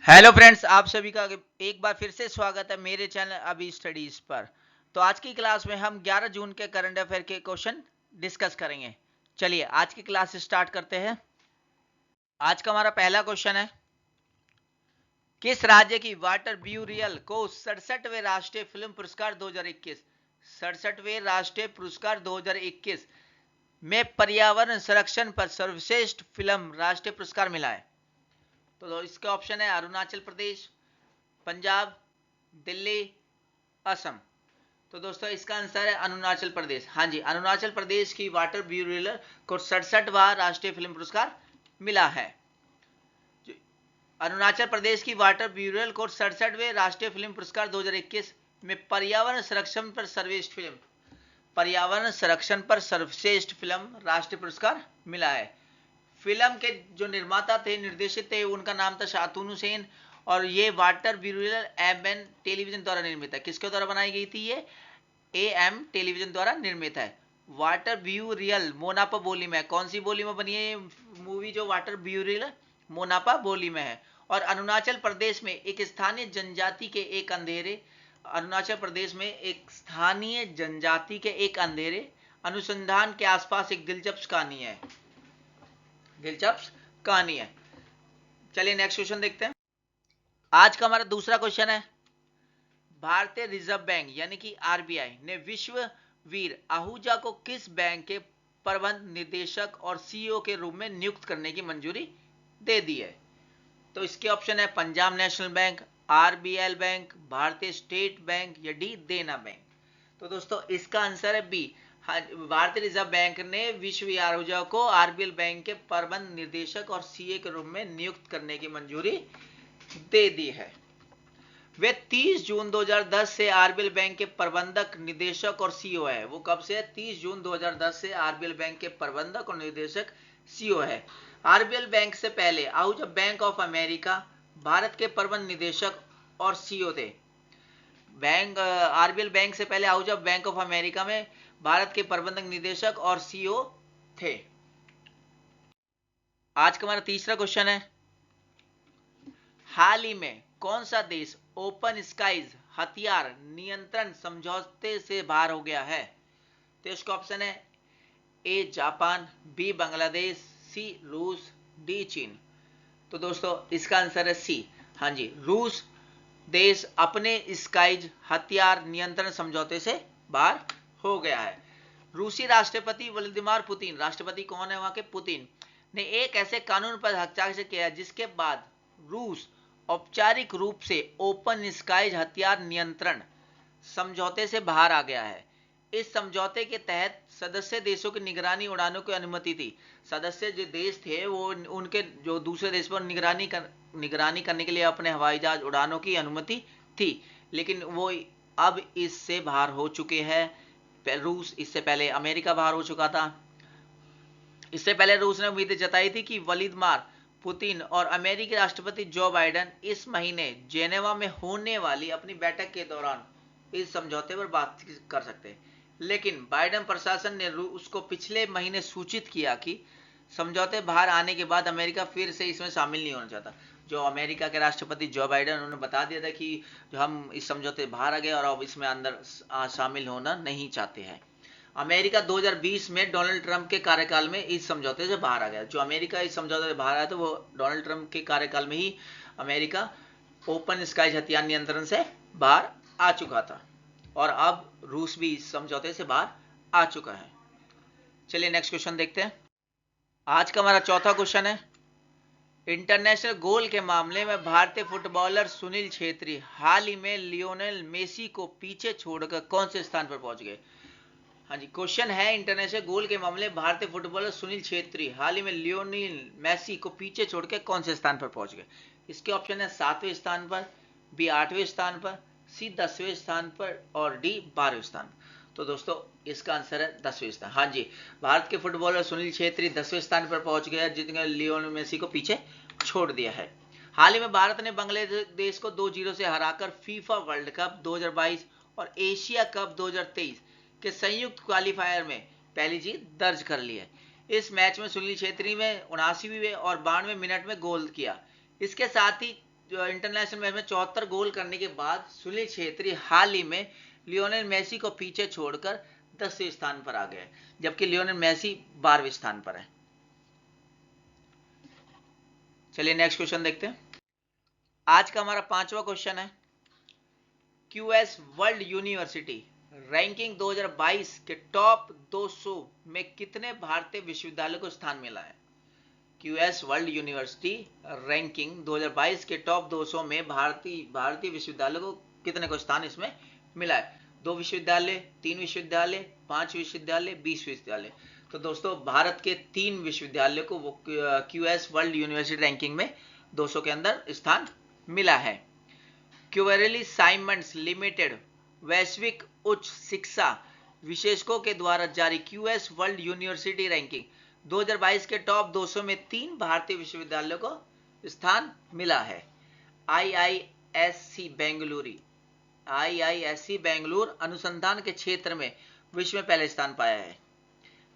Hello friends, आप सभी का एक बार फिर से स्वागत है मेरे चैनल अभी स्टडीज पर। तो आज की क्लास में हम 11 जून के करंट अफेयर के क्वेश्चन डिस्कस करेंगे। चलिए आज की क्लास स्टार्ट करते हैं। आज का हमारा पहला क्वेश्चन है, किस राज्य की वाटर ब्यूरियल को 67वें राष्ट्रीय फिल्म पुरस्कार 2021 67वें राष्ट्रीय पुरस्कार 2021 में पर्यावरण संरक्षण पर सर्वश्रेष्ठ फिल्म राष्ट्रीय पुरस्कार मिला है? तो इसके ऑप्शन है अरुणाचल प्रदेश, पंजाब, दिल्ली, असम। तो दोस्तों इसका आंसर है अरुणाचल प्रदेश। हाँ जी, अरुणाचल प्रदेश की वाटर ब्यूरो को 67वां राष्ट्रीय फिल्म पुरस्कार मिला है। अरुणाचल प्रदेश की वाटर ब्यूरो को 67वें राष्ट्रीय फिल्म पुरस्कार 2021 में पर्यावरण संरक्षण पर सर्वश्रेष्ठ फिल्म राष्ट्रीय पुरस्कार मिला है। फिल्म के जो निर्माता थे, निर्देशक थे, उनका नाम था शातुनु सेन और ये वाटर ब्यूरियल एम टेलीविजन द्वारा निर्मित है। किसके द्वारा बनाई गई थी? ये एम टेलीविजन द्वारा निर्मित है। वाटर ब्यूरियल मोनापा बोली में, कौन सी बोली में बनी है मूवी? जो वाटर ब्यूरियल मोनापा बोली में है। और अरुणाचल प्रदेश में एक स्थानीय जनजाति के एक अंधेरे अनुसंधान के आसपास एक दिलचस्प कहानी है। चलिए नेक्स्ट क्वेश्चन देखते हैं। आज का हमारा दूसरा क्वेश्चन है, भारतीय रिजर्व बैंक यानी कि आरबीआई ने विश्व वीर आहूजा को किस बैंक के प्रबंध निदेशक और सीईओ के रूप में नियुक्त करने की मंजूरी दे दी है? तो इसके ऑप्शन है Punjab national bank, RBL bank, भारतीय स्टेट बैंक या डी देना बैंक। तो दोस्तों इसका आंसर है बी। भारतीय रिजर्व बैंक ने विश्व वीर आहूजा को आरबीएल बैंक के प्रबंध निदेशक और सीए के रूप में नियुक्त करने की मंजूरी दे दी है। वे 30 जून 2010 से आरबीएल बैंक के प्रबंधक, निदेशक और सीईओ है। वो कब से है? 30 जून 2010 से आरबीएल बैंक के प्रबंधक और निदेशक सीईओ है। आरबीएल बैंक से पहले Ahuja bank of America Bharat के प्रबंध निदेशक और सीईओ थे। आरबीएल बैंक से पहले आहूजा बैंक ऑफ अमेरिका में भारत के प्रबंधक निदेशक और सीईओ थे। आज का हमारा तीसरा क्वेश्चन है, हाल ही में कौन सा देश ओपन स्काईज हथियार नियंत्रण समझौते से बाहर हो गया है? तो इसका ऑप्शन है ए जापान, बी बांग्लादेश, सी रूस, डी चीन। तो दोस्तों इसका आंसर है सी। हाँ जी, रूस देश अपने स्काईज हथियार नियंत्रण समझौते से बाहर हो गया है। रूसी राष्ट्रपति व्लादिमीर पुतिन, राष्ट्रपति कौन है वहां के? पुतिन ने एक ऐसे कानून पर हस्ताक्षर किया जिसके बाद रूस औपचारिक रूप से ओपन स्काईज हथियार नियंत्रण समझौते से बाहर आ गया है। इस समझौते के तहत सदस्य देशों की निगरानी उड़ानों की अनुमति थी। सदस्य जो देश थे वो उनके जो दूसरे देश पर निगरानी करने के लिए अपने हवाई जहाज उड़ानों की अनुमति थी, लेकिन वो अब इससे बाहर हो चुके हैं। रूस, इससे पहले अमेरिका बाहर हो चुका था। इससे पहले रूस ने उम्मीद जताई थी कि व्लादिमीर पुतिन और अमेरिकी राष्ट्रपति जो बाइडेन इस महीने जेनेवा में होने वाली अपनी बैठक के दौरान इस समझौते पर बात कर सकते हैं, लेकिन बाइडेन प्रशासन ने रूस को पिछले महीने सूचित किया कि समझौते बाहर आने के बाद अमेरिका फिर से इसमें शामिल नहीं होना चाहता। जो अमेरिका के राष्ट्रपति जो बाइडेन, उन्होंने बता दिया था कि जो हम इस समझौते बाहर आ गए और अब इसमें अंदर शामिल होना नहीं चाहते हैं। अमेरिका 2020 में डोनाल्ड ट्रंप के कार्यकाल में इस समझौते से बाहर आ गया। जो अमेरिका इस समझौते से बाहर आया था वो डोनाल्ड ट्रंप के कार्यकाल में ही अमेरिका ओपन स्काईज हथियार नियंत्रण से बाहर आ चुका था और अब रूस भी इस समझौते से बाहर आ चुका है। चलिए नेक्स्ट क्वेश्चन देखते हैं। आज का हमारा चौथा क्वेश्चन है, इंटरनेशनल गोल के मामले में भारतीय फुटबॉलर सुनील छेत्री हाल ही में लियोनेल मेसी को पीछे छोड़कर कौन से स्थान पर पहुंच गए? हाँ जी, क्वेश्चन है इंटरनेशनल गोल के मामले में भारतीय फुटबॉलर सुनील छेत्री हाल ही में लियोनेल मेसी को पीछे छोड़कर कौन से स्थान पर पहुंच गए? इसके ऑप्शन है 7वें स्थान पर, बी 8वें स्थान पर, सी 10वें स्थान पर और डी 12वें स्थान पर। तो दोस्तों इसका आंसर है 10वें स्थान। हाँ जी, भारत के फुटबॉलर सुनील छेत्री 10वें स्थान पर पहुंच गया, जिसने लियोनेल मेसी को पीछे छोड़ दिया है। हाल ही में भारत ने बांग्लादेश को 2-0 से हराकर फीफा वर्ल्ड कप 2022 और एशिया कप 2023 के संयुक्त क्वालिफायर में पहली जीत दर्ज कर ली है। इस मैच में सुनील छेत्री में 79वें और 92वें मिनट में गोल किया। इसके साथ ही जो इंटरनेशनल मैच में 74 गोल करने के बाद सुनील छेत्री हाल ही में लियोनेल मेसी को पीछे छोड़कर 10वें स्थान पर आ गए, जबकि लियोनेल मेसी 12वें स्थान पर है। चलिए नेक्स्ट क्वेश्चन देखते हैं। आज का हमारा 5वां क्वेश्चन है, क्यूएस वर्ल्ड यूनिवर्सिटी रैंकिंग 2022 के टॉप 200 में कितने भारतीय विश्वविद्यालयों को स्थान मिला है? क्यूएस वर्ल्ड यूनिवर्सिटी रैंकिंग 2022 के टॉप 200 में भारतीय विश्वविद्यालयों को कितने को स्थान इसमें मिला है? 2 विश्वविद्यालय, 3 विश्वविद्यालय, 5 विश्वविद्यालय, 20 विश्वविद्यालय। तो दोस्तों भारत के 3 विश्वविद्यालयों को वो क्यूएस वर्ल्ड यूनिवर्सिटी रैंकिंग में 200 के अंदर स्थान मिला है। क्वेरेली साइमंड्स लिमिटेड वैश्विक उच्च शिक्षा विशेषज्ञों के द्वारा जारी क्यूएस वर्ल्ड यूनिवर्सिटी रैंकिंग 2022 के टॉप 200 में 3 भारतीय विश्वविद्यालयों को स्थान मिला है। आईआईएससी बेंगलुरु अनुसंधान के क्षेत्र में विश्व में पहले स्थान पाया है।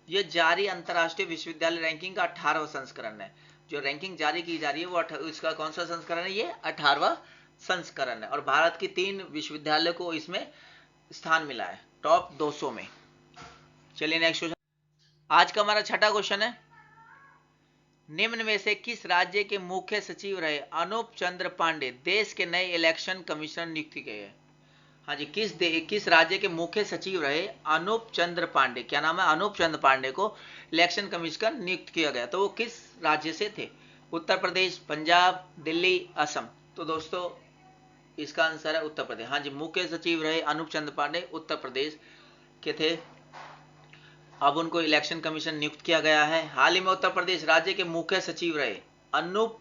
यह जारी अंतर्राष्ट्रीय विश्वविद्यालय रैंकिंग का 18वां संस्करण है। जो रैंकिंग जारी की जा रही है वो इसका कौन सा संस्करण है? ये 18वां संस्करण है और भारत की 3 विश्वविद्यालयों को इसमें स्थान मिला है टॉप 200 में। चलिए नेक्स्ट क्वेश्चन। आज का हमारा 6ठा क्वेश्चन है, निम्न में से किस राज्य के मुख्य सचिव रहे अनूप चंद्र पांडे देश के नए इलेक्शन कमिश्नर नियुक्त किए हैं? हाँ जी, किस राज्य के मुख्य सचिव रहे अनूप चंद्र पांडे, क्या नाम है? अनूप चंद्र पांडे को इलेक्शन कमिश्नर नियुक्त किया गया। तो वो किस राज्य से थे? उत्तर प्रदेश, पंजाब, दिल्ली, असम। तो दोस्तों इसका आंसर है उत्तर प्रदेश। हाँ जी, मुख्य सचिव रहे अनूप चंद्र पांडे उत्तर प्रदेश के थे। अब उनको इलेक्शन कमीशन नियुक्त किया गया है। हाल ही में उत्तर प्रदेश राज्य के मुख्य सचिव रहे अनूप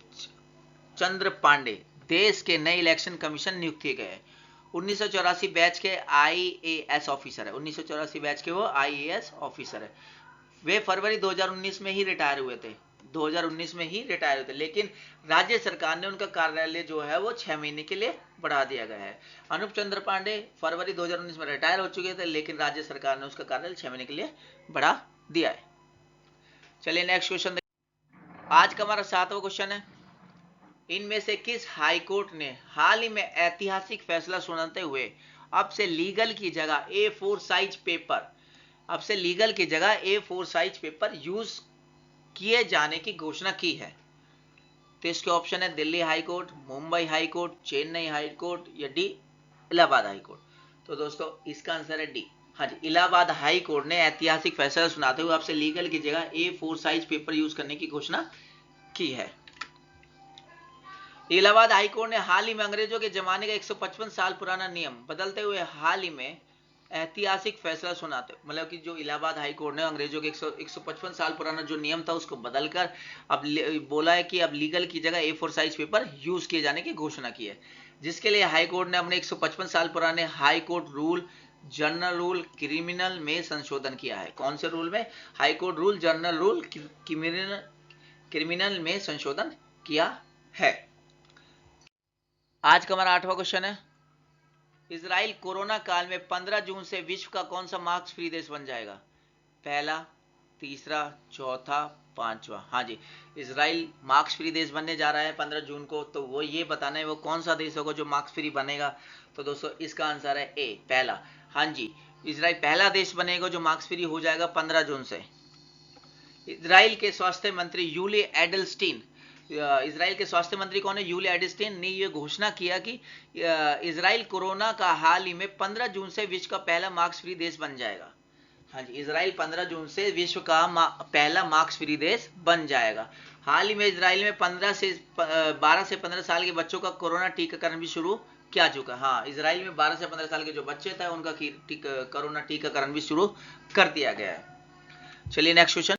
चंद्र पांडे देश के नए इलेक्शन कमीशन नियुक्त किए गए। 1984 बैच के आईएएस ऑफिसर है। 1984 बैच के वो आईएएस ऑफिसर है। वे फरवरी 2019 में ही रिटायर हुए थे। 2019 में ही रिटायर हुए थे, लेकिन राज्य सरकार ने उनका कार्यालय जो है वो 6 महीने के लिए बढ़ा दिया गया है। अनूप चंद्र पांडे फरवरी 2019 में रिटायर हो चुके थे, लेकिन राज्य सरकार ने उसका कार्यालय 6 महीने के लिए बढ़ा दिया है। चलिए नेक्स्ट क्वेश्चन देखिए। आज का हमारा 7वां क्वेश्चन है, इनमें से किस हाईकोर्ट ने हाल ही में ऐतिहासिक फैसला सुनाते हुए अब से लीगल की जगह A4 साइज पेपर यूज किए जाने की घोषणा की है? तो इसके ऑप्शन है Delhi high court, Mumbai high court, Chennai high court या डी इलाहाबाद हाई कोर्ट। तो दोस्तों इसका आंसर है डी। हाँ जी, इलाहाबाद हाई कोर्ट ने ऐतिहासिक फैसला सुनाते हुए आपसे लीगल की जगह A4 साइज पेपर यूज करने की घोषणा की है। इलाहाबाद हाई कोर्ट ने हाल ही में अंग्रेजों के जमाने का 155 साल पुराना नियम बदलते हुए हाल ही में ऐतिहासिक फैसला सुनाते, मतलब कि जो इलाहाबाद हाई कोर्ट ने अंग्रेजों के 155 साल पुराना जो नियम था उसको बदलकर अब बोला है कि अब लीगल की जगह A4 साइज पेपर यूज किए जाने की घोषणा की है, जिसके लिए हाई कोर्ट ने अपने 155 साल पुराने high court rule general rule criminal में संशोधन किया है। कौन से रूल में? High court rule general rule criminal में संशोधन किया है। आज का हमारा 8वां क्वेश्चन है, इजराइल कोरोना काल में 15 जून से विश्व का कौन सा मार्क्स फ्री देश बन जाएगा? पहला, तीसरा, चौथा, पांचवा। हाँ जी, इजराइल मार्क्स फ्री देश बनने जा रहा है 15 जून को। तो वो ये बताना है वो कौन सा देश होगा जो मार्क्स फ्री बनेगा। तो दोस्तों इसका आंसर है ए, पहला। हाँ जी, इजराइल पहला देश बनेगा जो मार्क्स फ्री हो जाएगा 15 जून से। इजराइल के स्वास्थ्य मंत्री यूली एडल्स्टीन, इजराइल के स्वास्थ्य मंत्री कौन है? यूली एडल्स्टीन ने यह घोषणा किया कि इजराइल कोरोना का हाल ही में 15 जून से विश्व का पहला मार्क्स फ्री देश बन जाएगा। हाँ जी, इजराइल 15 जून से विश्व का पहला मार्क्स फ्री देश बन जाएगा। हाल ही में इजराइल में 12 से 15 साल के बच्चों का कोरोना टीकाकरण भी शुरू किया चुका। हाँ, इजराइल में 12 से 15 साल के जो बच्चे थे उनका कोरोना टीकाकरण भी शुरू कर दिया गया है। चलिए नेक्स्ट क्वेश्चन।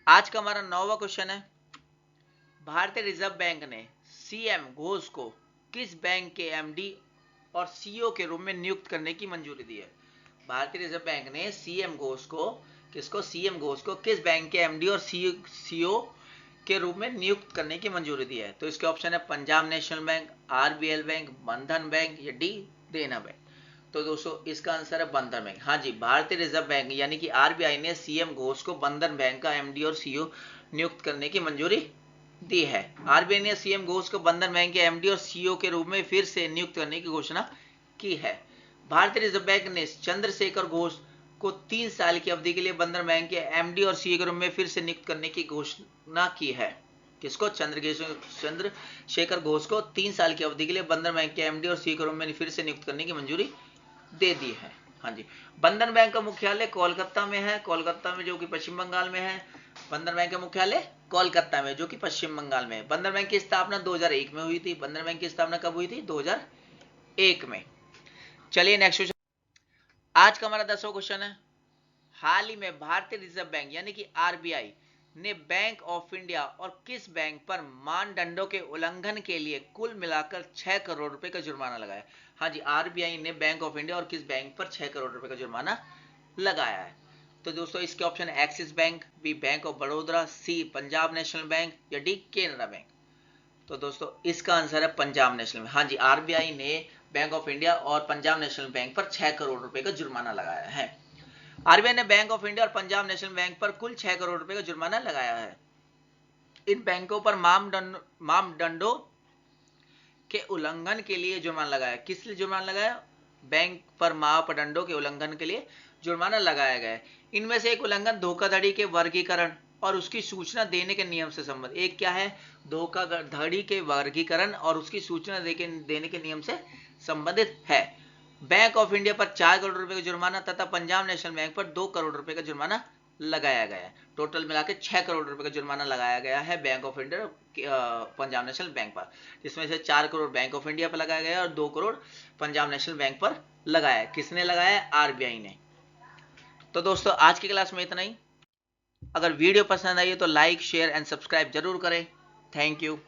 आज का हमारा 9वां क्वेश्चन है, भारतीय रिजर्व बैंक ने सीएम घोष को किस बैंक के एमडी और सीईओ के रूप में नियुक्त करने की मंजूरी दी है? भारतीय रिजर्व बैंक ने सीएम घोष को किस बैंक के एमडी और सीईओ के रूप में नियुक्त करने की मंजूरी दी है? तो इसके ऑप्शन है Punjab national bank, RBL bank, बंधन बैंक या डी देना बैंक। तो दोस्तों इसका आंसर है बंधन बैंक। हाँ जी, भारतीय रिजर्व बैंक यानी कि आरबीआई ने सीएम घोष को बंधन बैंक का एमडी और सीईओ नियुक्त करने की मंजूरी दी है। आरबीआई ने सीएम घोष को बंधन बैंक के एमडी और सीईओ के रूप में फिर से नियुक्त करने की घोषणा की है। भारतीय रिजर्व बैंक ने चंद्रशेखर घोष को 3 साल की अवधि के लिए बंधन बैंक के एमडी और सीईओ के रूप में फिर से नियुक्त करने की घोषणा की है। किसको? चंद्रशेखर घोष को 3 साल की अवधि के लिए बंधन बैंक के एमडी और सीईओ के रूप में फिर से नियुक्त करने की मंजूरी दे दी है। हाँ जी, बंधन बैंक का मुख्यालय कोलकाता में है, कोलकाता में जो कि पश्चिम बंगाल में है। बंधन बैंक का मुख्यालय कोलकाता में जो कि पश्चिम बंगाल में है। बंधन बैंक की स्थापना 2001 में हुई थी। बंधन बैंक की स्थापना कब हुई थी? 2001 में। चलिए नेक्स्ट क्वेश्चन। आज का हमारा 10वां क्वेश्चन है, हाल ही में भारतीय रिजर्व बैंक यानी कि आरबीआई ने बैंक ऑफ इंडिया और किस बैंक पर मानदंडों के उल्लंघन के लिए कुल मिलाकर 6 करोड़ रुपए का जुर्माना लगाया? हाँ जी, आरबीआई ने बैंक ऑफ इंडिया और किस बैंक पर 6 करोड़ रुपए का जुर्माना लगाया है? तो दोस्तों इसके ऑप्शन है Axis bank, B bank of Baroda, C Punjab national bank या डी केनरा बैंक। तो दोस्तों इसका आंसर है पंजाब नेशनल बैंक। हाँ जी, आरबीआई ने बैंक ऑफ इंडिया और पंजाब नेशनल बैंक पर 6 करोड़ रुपए का जुर्माना लगाया है। आरबीआई ने बैंक ऑफ इंडिया और पंजाब नेशनल बैंक पर कुल 6 करोड़ रुपए का जुर्माना लगाया है। इन बैंकों पर मापदंडों के उल्लंघन के लिए जुर्माना लगाया। किस लिए जुर्माना लगाया? बैंक पर मापदंडों के उल्लंघन के लिए जुर्माना लगाया गया है। इनमें से एक उल्लंघन धोखाधड़ी के वर्गीकरण और उसकी सूचना देने के नियम से संबंधित। एक क्या है? धोखाधड़ी के वर्गीकरण और उसकी सूचना देने के नियम से संबंधित है। बैंक ऑफ इंडिया पर 4 करोड़ रुपए का जुर्माना तथा पंजाब नेशनल बैंक पर 2 करोड़ रुपए का जुर्माना लगाया गया है। टोटल मिलाकर 6 करोड़ रुपए का जुर्माना लगाया गया है bank of India Punjab national bank पर, जिसमें से 4 करोड़ बैंक ऑफ इंडिया पर लगाया गया और 2 करोड़ पंजाब नेशनल बैंक पर लगाया। किसने लगाया? आरबीआई ने। तो दोस्तों आज की क्लास में इतना ही। अगर वीडियो पसंद आई तो लाइक, शेयर एंड सब्सक्राइब जरूर करें। Thank you.